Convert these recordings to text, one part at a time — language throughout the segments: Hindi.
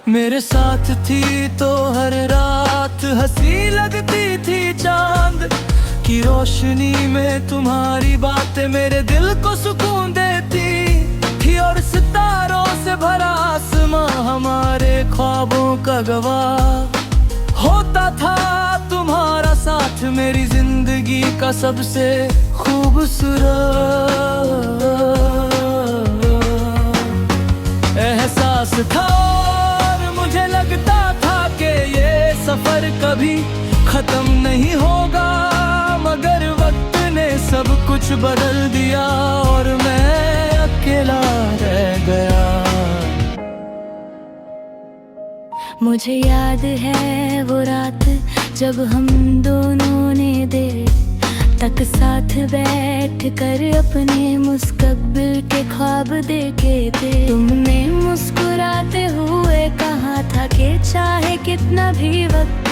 मेरे साथ थी तो हर रात हंसी लगती थी चांद की रोशनी में। तुम्हारी बातें मेरे दिल को सुकून देती थी, और सितारों से भरा आसमां हमारे ख्वाबों का गवाह होता था। तुम्हारा साथ मेरी जिंदगी का सबसे खूबसूरत एहसास था, और मुझे लगता था कि ये सफर कभी खत्म नहीं होगा। मगर वक्त ने सब कुछ बदल दिया और मैं अकेला रह गया। मुझे याद है वो रात जब हम दोनों ने देर तक साथ बैठ कर अपने मुस्तकबिल के ख्वाब देखे थे। तुमने मुस्कुराते हुए कहा था कि चाहे कितना भी वक्त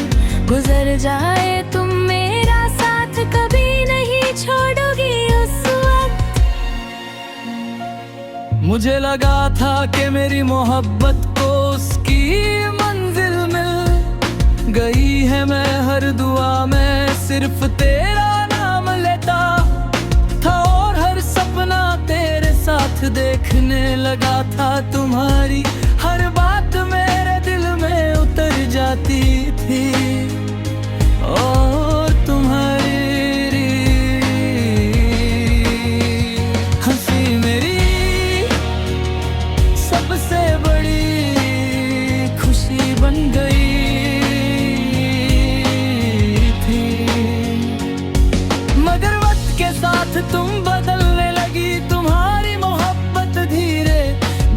गुजर जाए तुम मेरा साथ कभी नहीं छोड़ोगी। उस वक्त मुझे लगा था कि मेरी मोहब्बत को उसकी मंजिल मिल गई है। मैं हर दुआ में सिर्फ तेरा नाम लेता था, और हर सपना तेरे साथ देखने लगा था। तुम्हारी हर बात मेरे दिल में उतर जाती थी, और तुम्हारी हंसी मेरी सबसे बड़ी खुशी बन गई थी। मगर वक्त के साथ तुम बदलने लगी, तुम्हारी मोहब्बत धीरे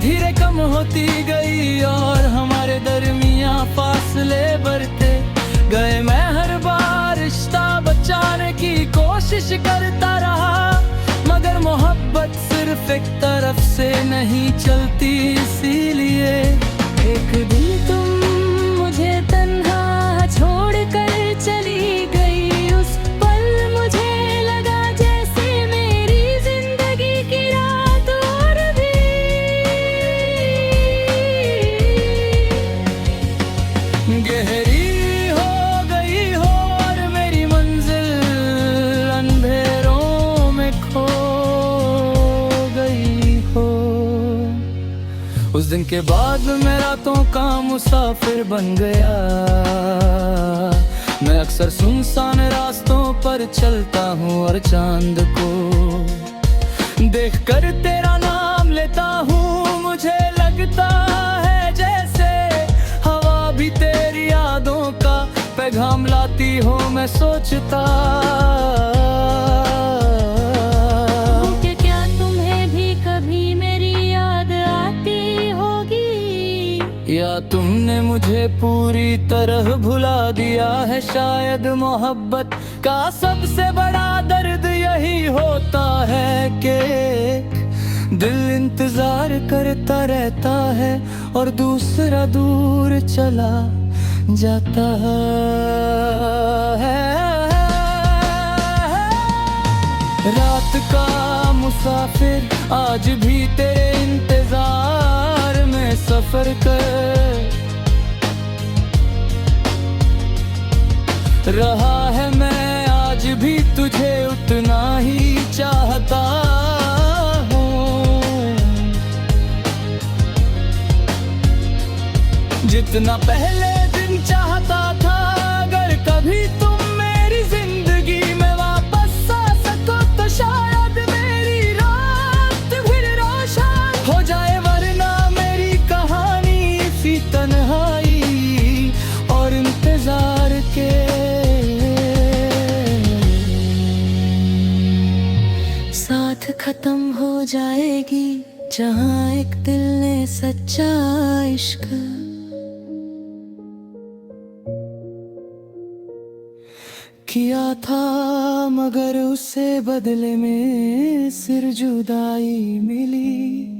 धीरे कम होती गई, और हमारे दरमियां फासले बढ़ते गए। मैं हर बार रिश्ता बचाने की कोशिश करता रहा, मगर मोहब्बत सिर्फ एक तरफ से नहीं चलती। इसीलिए एक दिन तुम मुझे तन्हा छोड़ कर चली गई। उस पल मुझे लगा जैसे मेरी जिंदगी की रात और भी गहरी हो गई हो, और मेरी मंजिल अंधेरों में खो गई हो। उस दिन के बाद मैं रातों का मुसाफिर बन गया। मैं अक्सर सुनसान रास्तों पर चलता हूँ, और चांद को देखकर तेरा नाम लेता हूँ। मुझे लगता है जैसे हवा भी तेरी यादों का पैगाम लाती हो। मैं सोचता कि क्या तुम्हें भी कभी मेरी याद आती होगी, या तुमने मुझे पूरी तरह भुला दिया है। शायद मोहब्बत का सबसे बड़ा दर्द यही होता है कि दिल इंतजार करता रहता है और दूसरा दूर चला जाता है। रात का मुसाफिर आज भी तेरे इंतजार में सफर कर रहा है। मैं आज भी तुझे उतना ही चाहता हूँ जितना पहले दिन चाहता था। अगर कभी तुम मेरी जिंदगी में वापस आ सको तो शायद मेरी रात फिर रोशन हो जाए, वरना मेरी कहानी इसी तन्हाई और इंतजार के साथ खत्म हो जाएगी। जहाँ एक दिल ने सच्चा इश्क किया था, मगर उसे बदले में सिर जुदाई मिली।